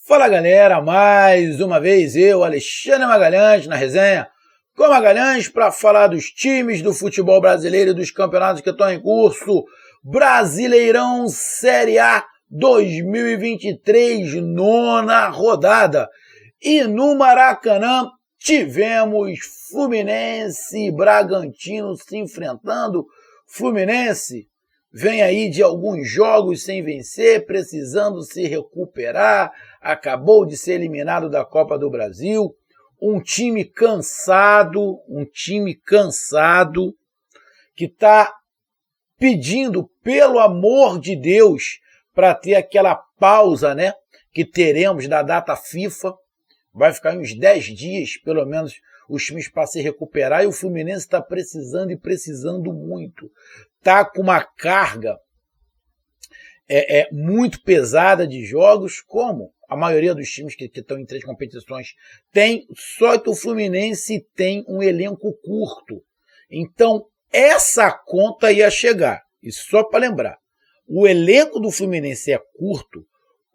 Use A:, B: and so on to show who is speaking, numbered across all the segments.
A: Fala galera, mais uma vez eu, Alexandre Magalhães, na resenha com Magalhães para falar dos times do futebol brasileiro e dos campeonatos que estão em curso. Brasileirão Série A 2023, nona rodada. E no Maracanã tivemos Fluminense e Bragantino se enfrentando. Fluminense vem aí de alguns jogos sem vencer, precisando se recuperar, acabou de ser eliminado da Copa do Brasil, um time cansado que está pedindo, pelo amor de Deus, para ter aquela pausa, né, que teremos da data FIFA. Vai ficar uns 10 dias, pelo menos, os times para se recuperar, e o Fluminense está precisando e precisando muito. Está com uma carga muito pesada de jogos, como a maioria dos times que estão em 3 competições tem, só que o Fluminense tem um elenco curto. Então, essa conta ia chegar. E só para lembrar, o elenco do Fluminense é curto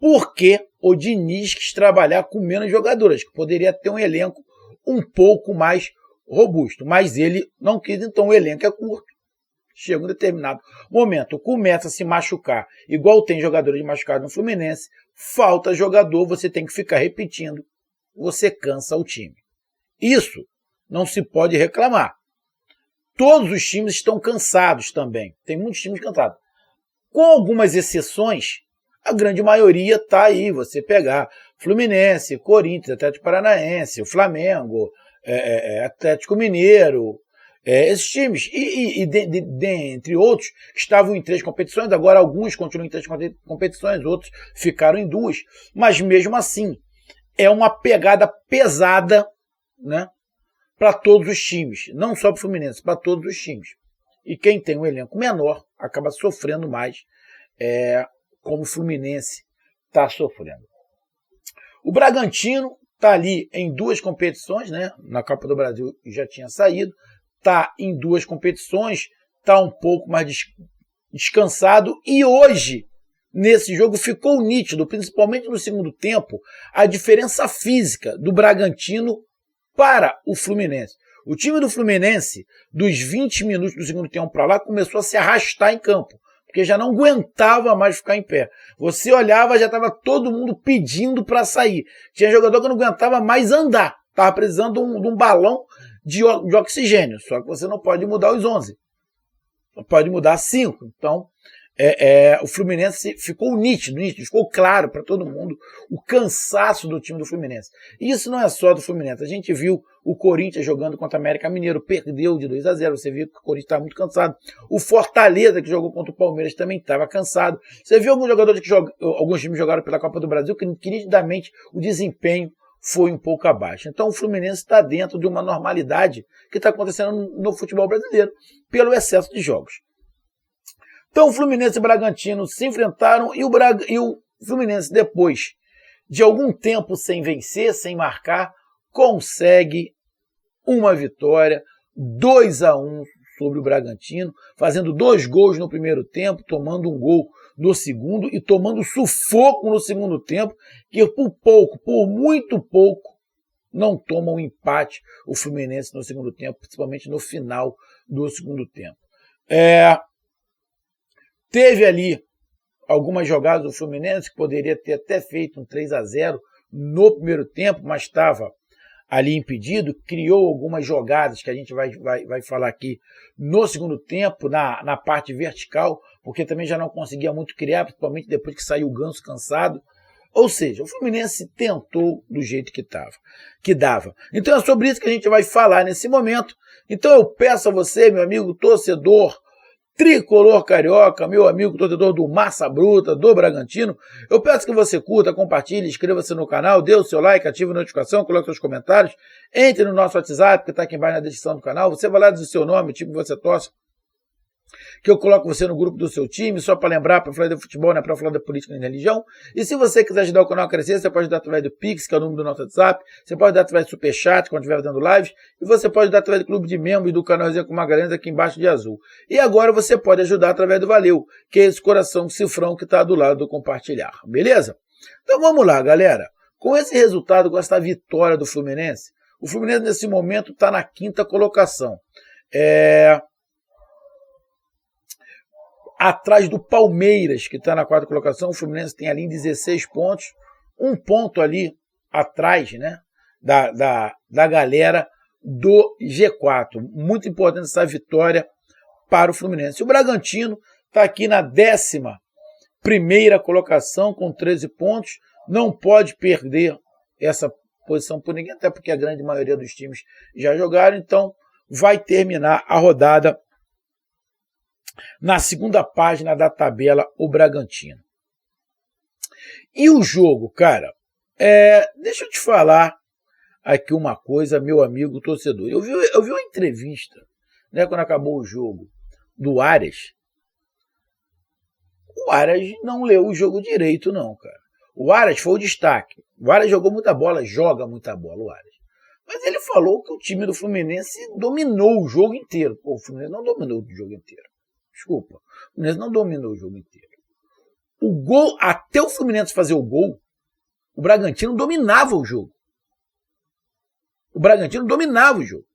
A: porque o Diniz quis trabalhar com menos jogadores, que poderia ter um elenco um pouco mais robusto. Mas ele não quis, então o elenco é curto. Chega um determinado momento, começa a se machucar, igual tem jogadores machucados no Fluminense, falta jogador, você tem que ficar repetindo, você cansa o time. Isso não se pode reclamar. Todos os times estão cansados também, tem muitos times cansados. Com algumas exceções, a grande maioria está aí, você pegar Fluminense, Corinthians, Atlético Paranaense, o Flamengo, Atlético Mineiro, esses times, dentre outros, estavam em 3 competições, agora alguns continuam em 3 competições, outros ficaram em 2, mas mesmo assim, é uma pegada pesada, né, para todos os times, não só para o Fluminense, para todos os times. E quem tem um elenco menor acaba sofrendo mais, como o Fluminense está sofrendo. O Bragantino está ali em 2 competições, né, na Copa do Brasil já tinha saído, está em 2 competições, está um pouco mais descansado, e hoje, nesse jogo, ficou nítido, principalmente no segundo tempo, a diferença física do Bragantino para o Fluminense. O time do Fluminense, dos 20 minutos do segundo tempo para lá, começou a se arrastar em campo, porque já não aguentava mais ficar em pé. Você olhava, já estava todo mundo pedindo para sair. Tinha jogador que não aguentava mais andar, estava precisando de um balão de oxigênio, só que você não pode mudar os 11, só pode mudar 5. Então, o Fluminense ficou nítido, ficou claro para todo mundo o cansaço do time do Fluminense. E isso não é só do Fluminense, a gente viu o Corinthians jogando contra o América Mineiro, perdeu de 2-0, você viu que o Corinthians estava muito cansado. O Fortaleza, que jogou contra o Palmeiras, também estava cansado. Você viu alguns jogadores alguns times jogaram pela Copa do Brasil, que nitidamente o desempenho foi um pouco abaixo. Então o Fluminense está dentro de uma normalidade que está acontecendo no futebol brasileiro, pelo excesso de jogos. Então o Fluminense e o Bragantino se enfrentaram, e o Fluminense, depois de algum tempo sem vencer, sem marcar, consegue uma vitória, 2-1 sobre o Bragantino, fazendo 2 gols no primeiro tempo, tomando um gol no segundo e tomando sufoco no segundo tempo, que por muito pouco, não toma um empate o Fluminense no segundo tempo, principalmente no final do segundo tempo. Teve ali algumas jogadas do Fluminense que poderia ter até feito um 3-0 no primeiro tempo, mas estava ali impedido, criou algumas jogadas que a gente vai falar aqui no segundo tempo, na parte vertical, porque também já não conseguia muito criar, principalmente depois que saiu o Ganso cansado. Ou seja, o Fluminense tentou do jeito que dava. Então é sobre isso que a gente vai falar nesse momento. Então eu peço a você, meu amigo torcedor tricolor carioca, meu amigo torcedor do Massa Bruta, do Bragantino, eu peço que você curta, compartilhe, inscreva-se no canal, dê o seu like, ative a notificação, coloque seus comentários, entre no nosso WhatsApp, que está aqui embaixo na descrição do canal, você vai lá dizer o seu nome, o time que você torce, que eu coloco você no grupo do seu time, só para lembrar, para falar de futebol, não é para falar da política nem da religião. E se você quiser ajudar o canal a crescer, você pode ajudar através do Pix, que é o número do nosso WhatsApp, você pode ajudar através do Superchat, quando estiver fazendo lives, e você pode ajudar através do clube de membros do canal Resenha com Magalhães, aqui embaixo de azul. E agora você pode ajudar através do Valeu, que é esse coração cifrão que está do lado do compartilhar, beleza? Então vamos lá, galera. Com esse resultado, com essa vitória do Fluminense, o Fluminense nesse momento está na 5ª colocação. Atrás do Palmeiras, que está na 4ª colocação, o Fluminense tem ali 16 pontos, um ponto ali atrás, né, da galera do G4. Muito importante essa vitória para o Fluminense. O Bragantino está aqui na 11ª colocação com 13 pontos, não pode perder essa posição por ninguém, até porque a grande maioria dos times já jogaram, então vai terminar a rodada na 2ª página da tabela o Bragantino. E o jogo, cara, deixa eu te falar aqui uma coisa, meu amigo torcedor. Eu vi uma entrevista, né, quando acabou o jogo, do Arias. O Arias não leu o jogo direito, não, cara. O Arias foi o destaque. O Arias jogou muita bola, joga muita bola, o Arias. Mas ele falou que o time do Fluminense dominou o jogo inteiro. Pô, o Fluminense não dominou o jogo inteiro. Desculpa. O Fluminense não dominou o jogo inteiro. O gol, até o Fluminense fazer o gol, o Bragantino dominava o jogo. O Bragantino dominava o jogo.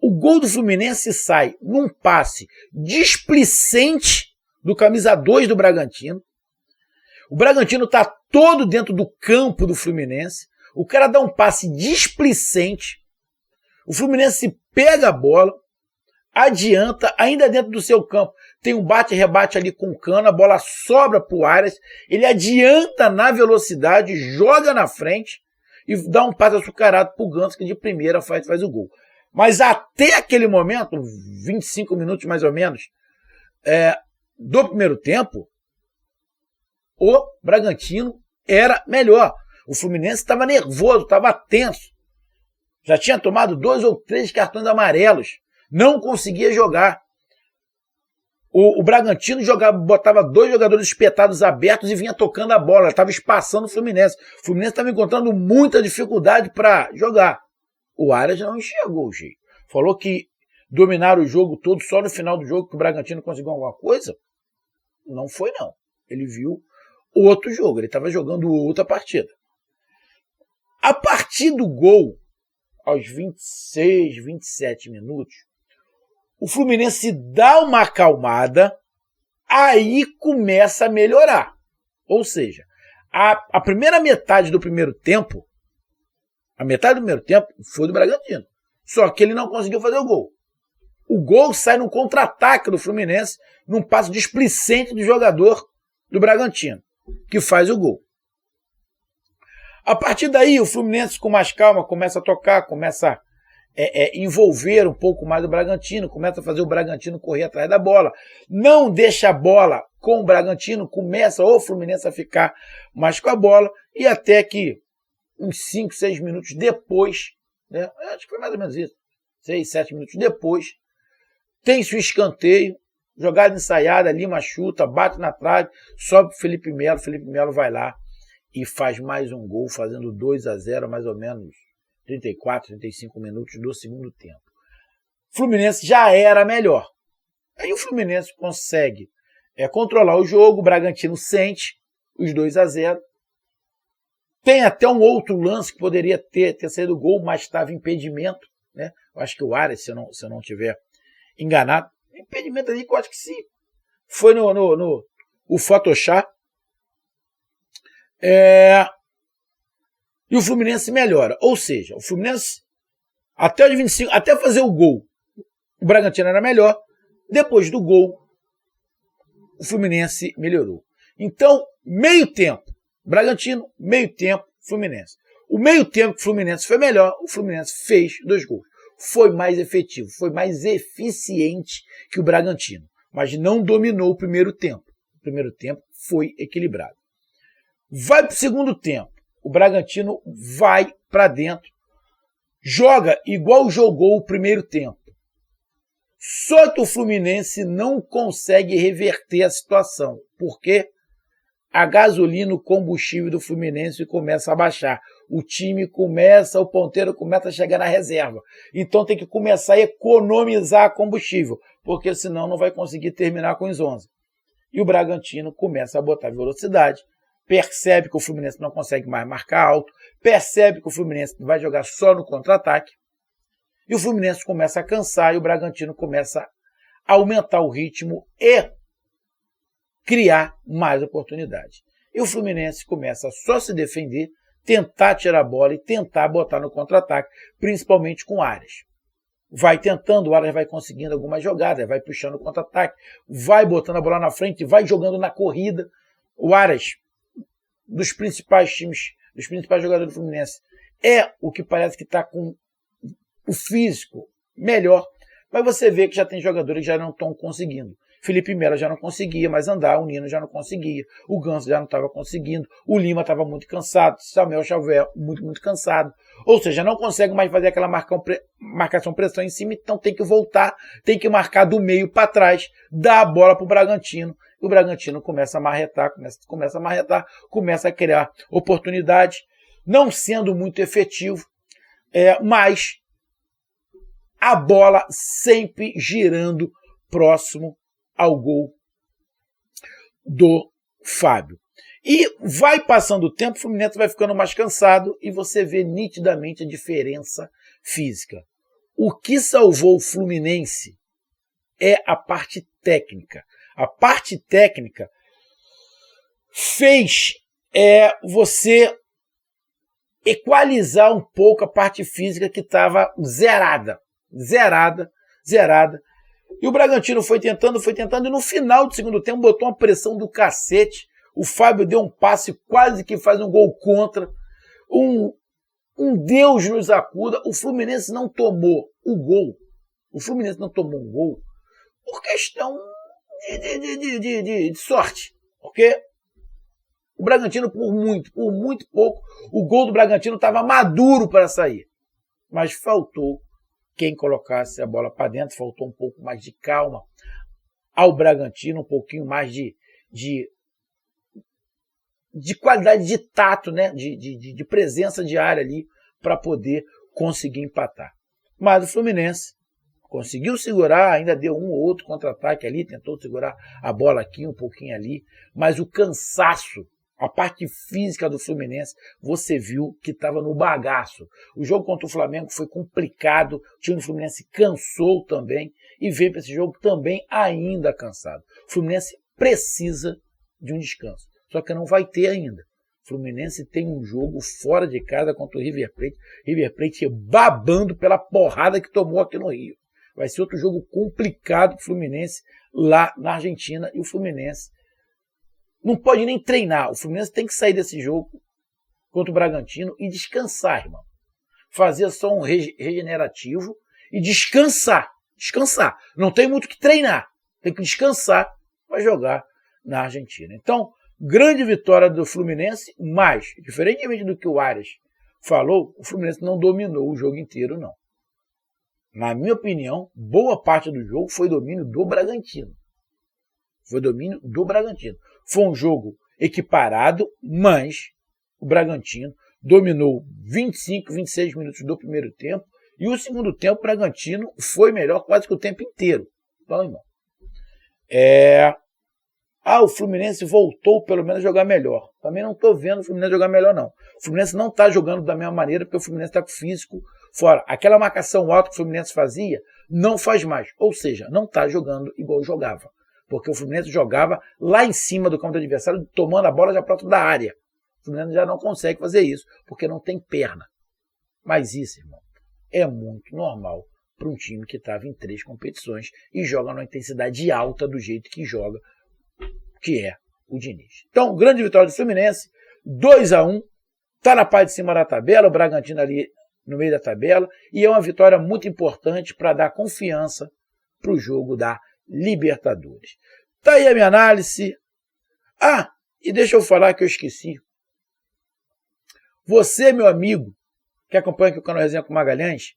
A: O gol do Fluminense sai num passe displicente do camisa 2 do Bragantino. O Bragantino está todo dentro do campo do Fluminense. O cara dá um passe displicente. O Fluminense pega a bola, adianta, ainda dentro do seu campo. Tem um bate-rebate ali com o Cano, a bola sobra para o Arias. Ele adianta na velocidade, joga na frente e dá um passe açucarado para o Ganso, que de primeira faz o gol. Mas até aquele momento, 25 minutos mais ou menos, do primeiro tempo, o Bragantino era melhor. O Fluminense estava nervoso, estava tenso. Já tinha tomado 2 ou 3 cartões amarelos. Não conseguia jogar. O Bragantino botava 2 jogadores espetados abertos e vinha tocando a bola. Estava espaçando o Fluminense. O Fluminense estava encontrando muita dificuldade para jogar. O Arias não enxergou o jeito. Falou que dominaram o jogo todo só no final do jogo que o Bragantino conseguiu alguma coisa. Não foi, não. Ele viu outro jogo. Ele estava jogando outra partida. A partir do gol, aos 26, 27 minutos, o Fluminense dá uma acalmada, aí começa a melhorar. Ou seja, a primeira metade do primeiro tempo, a metade do primeiro tempo foi do Bragantino. Só que ele não conseguiu fazer o gol. O gol sai no contra-ataque do Fluminense, num passo displicente do jogador do Bragantino, que faz o gol. A partir daí, o Fluminense, com mais calma, começa a tocar, começa a envolver um pouco mais o Bragantino, começa a fazer o Bragantino correr atrás da bola. Não deixa a bola com o Bragantino, começa o Fluminense a ficar mais com a bola, e até que uns 5, 6 minutos depois, né, acho que foi mais ou menos isso, 6, 7 minutos depois, tem-se o escanteio, jogada ensaiada, Lima chuta, bate na trave, sobe o Felipe Melo vai lá e faz mais um gol, fazendo 2-0, mais ou menos 34, 35 minutos do segundo tempo. O Fluminense já era melhor. Aí o Fluminense consegue controlar o jogo, o Bragantino sente os 2-0. Tem até um outro lance que poderia ter saído gol, mas estava impedimento, né? Eu acho que o Arias, se eu não estiver enganado, impedimento ali que eu acho que sim. Foi no Photoshop. E o Fluminense melhora. Ou seja, o Fluminense, até os 25, até fazer o gol, o Bragantino era melhor. Depois do gol, o Fluminense melhorou. Então, meio tempo, Bragantino, meio tempo, Fluminense. O meio tempo que o Fluminense foi melhor, o Fluminense fez 2 gols. Foi mais efetivo, foi mais eficiente que o Bragantino, mas não dominou o primeiro tempo. O primeiro tempo foi equilibrado. Vai para o segundo tempo. O Bragantino vai para dentro, joga igual jogou o primeiro tempo. Só que o Fluminense não consegue reverter a situação. Por quê? A gasolina, o combustível do Fluminense começa a baixar. O ponteiro começa a chegar na reserva. Então tem que começar a economizar combustível, porque senão não vai conseguir terminar com os 11. E o Bragantino começa a botar velocidade, percebe que o Fluminense não consegue mais marcar alto, percebe que o Fluminense vai jogar só no contra-ataque, e o Fluminense começa a cansar e o Bragantino começa a aumentar o ritmo e criar mais oportunidades. E o Fluminense começa a só se defender, tentar tirar a bola e tentar botar no contra-ataque, principalmente com Arias. Vai tentando, o Arias vai conseguindo algumas jogadas, vai puxando o contra-ataque, vai botando a bola na frente, vai jogando na corrida. O Arias, dos principais times, dos principais jogadores do Fluminense, é o que parece que está com o físico melhor, mas você vê que já tem jogadores que já não estão conseguindo. Felipe Melo já não conseguia mais andar, o Nino já não conseguia, o Ganso já não estava conseguindo, o Lima estava muito cansado, Samuel Xavier muito cansado. Ou seja, não consegue mais fazer aquela marcação-pressão em cima, então tem que voltar, tem que marcar do meio para trás, dar a bola para o Bragantino. E o Bragantino começa a marretar, começa a criar oportunidades, não sendo muito efetivo, mas a bola sempre girando próximo ao gol do Fábio. E vai passando o tempo, o Fluminense vai ficando mais cansado e você vê nitidamente a diferença física. O que salvou o Fluminense é a parte técnica. A parte técnica fez você equalizar um pouco a parte física que estava zerada. E o Bragantino foi tentando, e no final do segundo tempo botou uma pressão do cacete. O Fábio deu um passe, quase que faz um gol contra. Um Deus nos acuda. O Fluminense não tomou o gol. O Fluminense não tomou um gol por questão de sorte. Porque o Bragantino, por muito pouco, o gol do Bragantino estava maduro para sair. Mas faltou quem colocasse a bola para dentro, faltou um pouco mais de calma ao Bragantino, um pouquinho mais de qualidade de tato, né? de presença de área ali para poder conseguir empatar. Mas o Fluminense conseguiu segurar, ainda deu um ou outro contra-ataque ali, tentou segurar a bola aqui, um pouquinho ali, mas o cansaço, a parte física do Fluminense, você viu que estava no bagaço. O jogo contra o Flamengo foi complicado, o time do Fluminense cansou também e veio para esse jogo também ainda cansado. O Fluminense precisa de um descanso, só que não vai ter ainda. O Fluminense tem um jogo fora de casa contra o River Plate babando pela porrada que tomou aqui no Rio. Vai ser outro jogo complicado para o Fluminense lá na Argentina e o Fluminense não pode nem treinar. O Fluminense tem que sair desse jogo contra o Bragantino e descansar, irmão. Fazer só um regenerativo e descansar. Descansar. Não tem muito que treinar. Tem que descansar para jogar na Argentina. Então, grande vitória do Fluminense, mas, diferentemente do que o Arias falou, o Fluminense não dominou o jogo inteiro, não. Na minha opinião, boa parte do jogo foi domínio do Bragantino. Foi um jogo equiparado, mas o Bragantino dominou 25, 26 minutos do primeiro tempo e o segundo tempo o Bragantino foi melhor quase que o tempo inteiro. Então, irmão, o Fluminense voltou pelo menos a jogar melhor. Também não estou vendo o Fluminense jogar melhor, não. O Fluminense não está jogando da mesma maneira porque o Fluminense está com o físico fora. Aquela marcação alta que o Fluminense fazia, não faz mais. Ou seja, não está jogando igual jogava. Porque o Fluminense jogava lá em cima do campo do adversário, tomando a bola já próximo da área. O Fluminense já não consegue fazer isso, porque não tem perna. Mas isso, irmão, é muito normal para um time que estava em 3 competições e joga numa intensidade alta do jeito que joga, que é o Diniz. Então, grande vitória do Fluminense, 2-1, está na parte de cima da tabela, o Bragantino ali no meio da tabela, e é uma vitória muito importante para dar confiança para o jogo da Libertadores. Tá aí a minha análise. E deixa eu falar que eu esqueci. Você, meu amigo, que acompanha aqui o canal Resenha com Magalhães,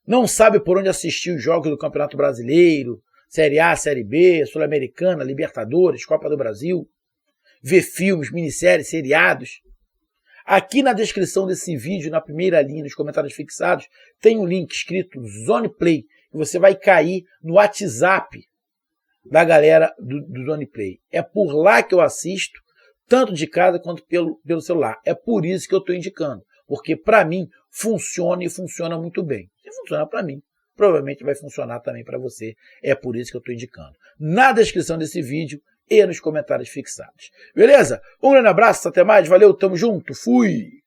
A: não sabe por onde assistir os jogos do Campeonato Brasileiro, Série A, Série B, Sul-Americana, Libertadores, Copa do Brasil, ver filmes, minisséries, seriados. Aqui na descrição desse vídeo, na primeira linha, nos comentários fixados, tem um link escrito Zone Play, que você vai cair no WhatsApp da galera do Zone Play. É por lá que eu assisto tanto de casa quanto pelo celular. É por isso que eu estou indicando, porque para mim funciona e funciona muito bem. Se funciona para mim, provavelmente vai funcionar também para você. É por isso que eu estou indicando. Na descrição desse vídeo e nos comentários fixados. Beleza? Um grande abraço, até mais, valeu, tamo junto, fui!